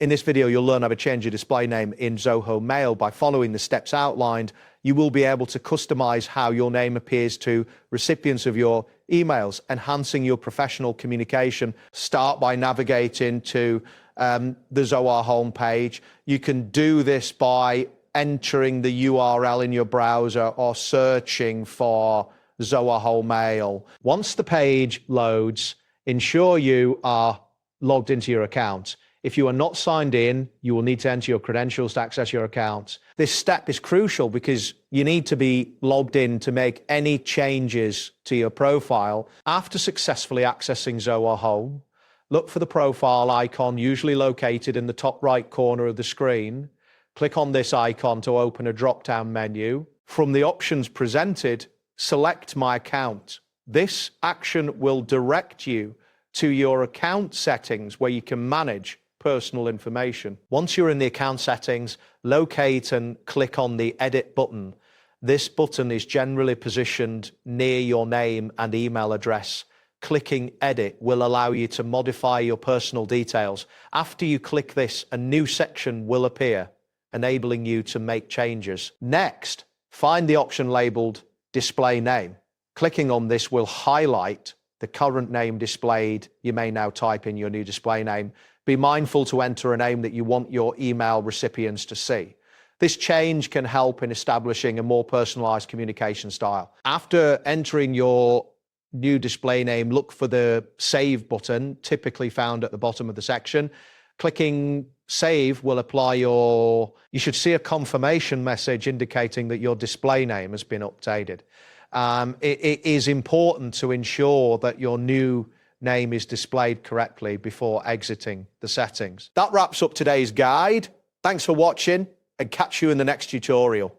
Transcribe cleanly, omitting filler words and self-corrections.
In this video, you'll learn how to change your display name in Zoho Mail. By following the steps outlined, you will be able to customize how your name appears to recipients of your emails, enhancing your professional communication. Start by navigating to the Zoho homepage. You can do this by entering the URL in your browser or searching for Zoho Mail. Once the page loads, ensure you are logged into your account. If you are not signed in, you will need to enter your credentials to access your account. This step is crucial because you need to be logged in to make any changes to your profile. After successfully accessing Zoho Home, look for the profile icon, usually located in the top right corner of the screen. Click on this icon to open a drop-down menu. From the options presented, select My Account. This action will direct you to your account settings where you can manage personal information. Once you're in the account settings, locate and click on the Edit button. This button is generally positioned near your name and email address. Clicking Edit will allow you to modify your personal details. After you click this, a new section will appear, enabling you to make changes. Next, find the option labeled Display Name. Clicking on this will highlight the current name displayed. You may now type in your new display name. Be mindful to enter a name that you want your email recipients to see. This change can help in establishing a more personalized communication style. After entering your new display name, look for the Save button, typically found at the bottom of the section. Clicking Save will apply you should see a confirmation message indicating that your display name has been updated. It is important to ensure that your new name is displayed correctly before exiting the settings. That wraps up today's guide. Thanks for watching and catch you in the next tutorial.